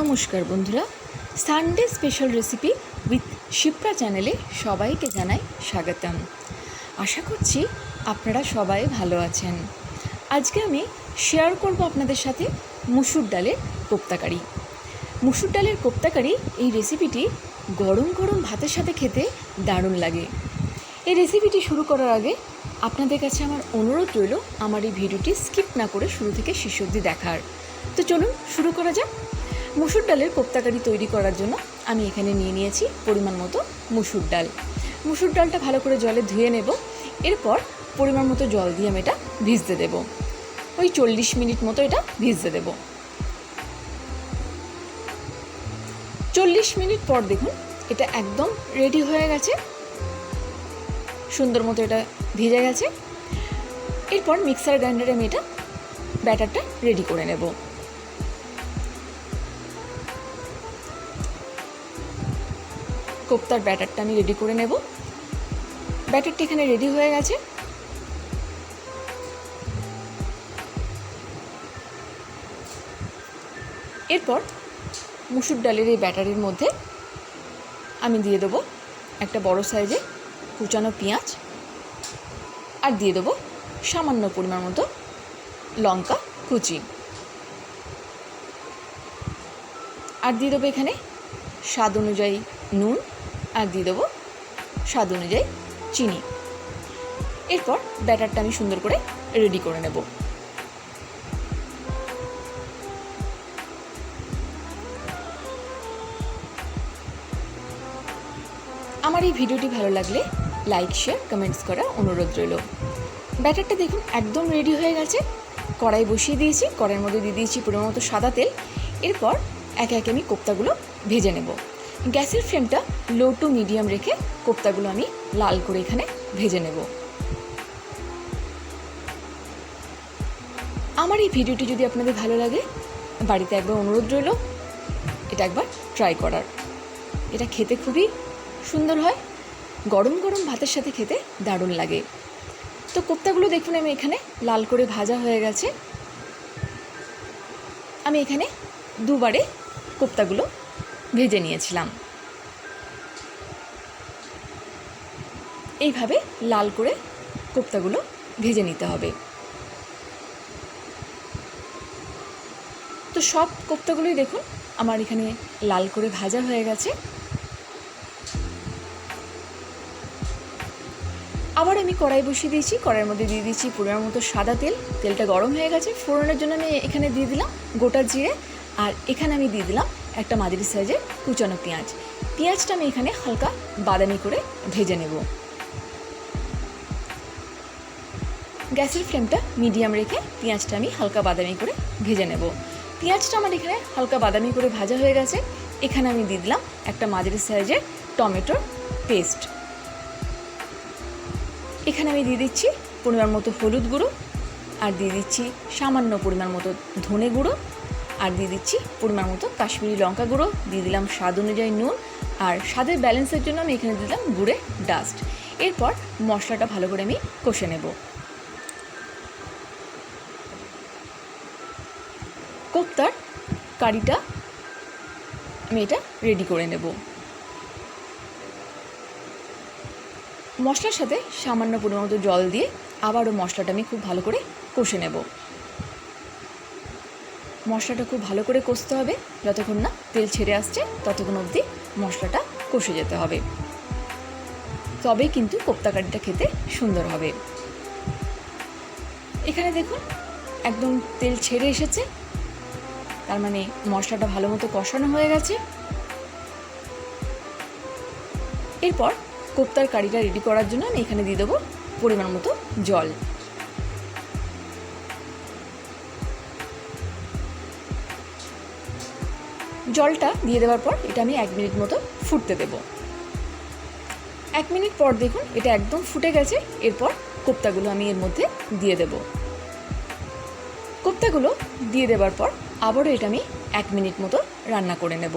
নমস্কার বন্ধুরা, Sunday special recipe with Shipra চ্যানেলে সবাইকে জানাই স্বাগতম। আশা করছি আপনারা সবাই ভালো আছেন। আজকে আমি শেয়ার করব আপনাদের সাথে মুসুর ডালের কোপ্তাকারি। মুসুর ডালের কোপ্তাকারি এই রেসিপিটি গরম গরম ভাতের সাথে খেতে দারুণ লাগে। এই রেসিপিটি শুরু করার আগে আপনাদের কাছে আমার অনুরোধ রইল আমার এই ভিডিওটি স্কিপ না করে শুরু থেকে শেষ অবধি দেখার। তো চলুন শুরু করা যাক। মুসুর ডালের কোপ্তাকারি তৈরি করার জন্য আমি এখানে নিয়ে নিয়েছি পরিমাণ মতো মুসুর ডাল। মুসুর ডালটা ভালো করে জলে ধুয়ে নেব। এরপর পরিমাণ মতো জল দিয়ে আমি এটা ভিজতে দেব। ওই 40 মিনিট মতো এটা ভিজতে দেব। 40 মিনিট পর দেখুন এটা একদম রেডি হয়ে গেছে, সুন্দর মতো এটা ভিজে গেছে। এরপর মিক্সার গ্রাইন্ডারে আমি এটা ব্যাটারটা রেডি করে নেব। কোপ্তার ব্যাটারটা আমি রেডি করে নেব। ব্যাটারটা এখানে রেডি হয়ে গেছে। এরপর মুসুর ডালের এই ব্যাটারের মধ্যে আমি দিয়ে দেবো একটা বড় সাইজে কুচানো পেঁয়াজ, আর দিয়ে দেবো সামান্য পরিমাণ মতো লঙ্কা কুচি, আর দিয়ে দেবো এখানে স্বাদ অনুযায়ী নুন, আর দিয়ে দেবো স্বাদ অনুযায়ী চিনি। এরপর ব্যাটারটা আমি সুন্দর করে রেডি করে নেব। আমার এই ভিডিওটি ভালো লাগলে লাইক, শেয়ার, কমেন্টস করার অনুরোধ রইল। ব্যাটারটা দেখুন একদম রেডি হয়ে গেছে। কড়াই বসিয়ে দিয়েছি, কড়াইয়ের মধ্যে দিয়ে দিয়েছি পরিমাণ মতো সাদা তেল। এরপর একে একে আমি কোপ্তাগুলো ভেজে নেব। গ্যাসের ফ্লেমটা লো টু মিডিয়াম রেখে কোপ্তাগুলো আমি লাল করে এখানে ভেজে নেব। আমার এই ভিডিওটি যদি আপনাদের ভালো লাগে, বাড়িতে একবার অনুরোধ রইল এটা একবার ট্রাই করার। এটা খেতে খুবই সুন্দর হয়, গরম গরম ভাতের সাথে খেতে দারুণ লাগে। তো কোপ্তাগুলো দেখুন আমি এখানে লাল করে ভাজা হয়ে গেছে। আমি এখানে দুবারে কোপ্তাগুলো ভেজে নিয়েছিলাম। এইভাবে লাল করে কোপ্তাগুলো ভেজে নিতে হবে। তো সব কোপ্তাগুলোই দেখুন আমার এখানে লাল করে ভাজা হয়ে গেছে। আবার আমি কড়াই বসিয়ে দিয়েছি, কড়াইয়ের মধ্যে দিয়ে দিয়েছি পরিমাণ মতো সাদা তেল। তেলটা গরম হয়ে গেছে। ফোড়নের জন্য আমি এখানে দিয়ে দিলাম গোটা জিরে, আর এখানে আমি দিয়ে দিলাম একটা মাঝারি সাইজের কুচানো পেঁয়াজ। পেঁয়াজটা আমি এখানে হালকা বাদামি করে ভেজে নেব। গ্যাসের ফ্লেমটা মিডিয়াম রেখে পেঁয়াজটা আমি হালকা বাদামি করে ভেজে নেব। পেঁয়াজটা আমার এখানে হালকা বাদামি করে ভাজা হয়ে গেছে। এখানে আমি দিয়ে দিলাম একটা মাঝারি সাইজের টমেটোর পেস্ট। এখানে আমি দিয়ে দিচ্ছি পরিমাণ মতো হলুদ গুঁড়ো, আর দিয়ে দিচ্ছি সামান্য পরিমাণ মতো ধনে গুঁড়ো, আর দিয়ে দিচ্ছি পরিমাণ মতো কাশ্মীরি লঙ্কা গুঁড়ো, দিয়ে দিলাম স্বাদ অনুযায়ী নুন, আর স্বাদের ব্যালেন্সের জন্য আমি এখানে দিলাম গুড়ের ডাস্ট। এরপর মশলাটা ভালো করে আমি কষে নেব। কোপ্তার কারিটা আমি এটা রেডি করে নেব। মশলার সাথে সামান্য পরিমাণ মতো জল দিয়ে আবারও মশলাটা আমি খুব ভালো করে কষে নেব। মশলাটা খুব ভালো করে কষতে হবে, যতক্ষণ না তেল ছেড়ে আসছে ততক্ষণ অবধি মশলাটা কষে যেতে হবে। তবেই কিন্তু কোপ্তাকারিটা খেতে সুন্দর হবে। এখানে দেখুন একদম তেল ছেড়ে এসেছে, তার মানে মশলাটা ভালো মতো কষানো হয়ে গেছে। এরপর কোপ্তার কারিটা রেডি করার জন্য আমি এখানে দিয়ে দেবো পরিমাণ মতো জল। জলটা দিয়ে দেওয়ার পর এটা আমি 1 মিনিট মতো ফুটতে দেব। 1 মিনিট পর দেখুন এটা একদম ফুটে গেছে। এরপর কোপ্তাগুলো আমি এর মধ্যে দিয়ে দেব। কোপ্তাগুলো দিয়ে দেওয়ার পর আবারও এটা আমি 1 মিনিট মতো রান্না করে নেব।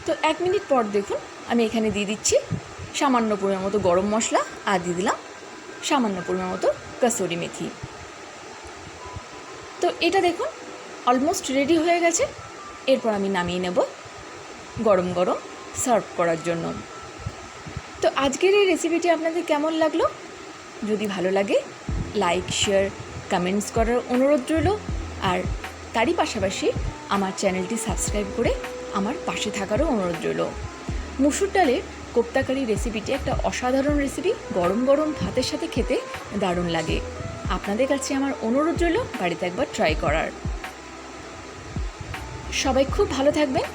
তো 1 মিনিট পর দেখুন আমি এখানে দিয়ে দিচ্ছি সামান্য পরিমাণ মতো গরম মশলা, আর দিয়ে দিলাম সামান্য পরিমাণ মতো কসুরি মেথি। তো এটা দেখুন অলমোস্ট রেডি হয়ে গেছে। এরপর আমি নামিয়ে নেব গরম গরম সার্ভ করার জন্য। তো আজকের এই রেসিপিটি আপনাদের কেমন লাগলো? যদি ভালো লাগে লাইক, শেয়ার, কমেন্টস করার অনুরোধ রইল। আর তারই পাশাপাশি আমার চ্যানেলটি সাবস্ক্রাইব করে আমার পাশে থাকারও অনুরোধ রইল। মুসুর ডালের কোপ্তা কারি রেসিপিটি একটা অসাধারণ রেসিপি, গরম গরম ভাতের সাথে খেতে দারুণ লাগে। আপনাদের কাছে আমার অনুরোধ রইল বাড়িতে একবার ট্রাই করার। সবাই খুব ভালো থাকবেন,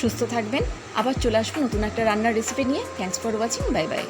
সুস্থ থাকবেন। আবার চলে আসবো নতুন একটা রান্নার রেসিপি নিয়ে। Thanks for watching, bye bye.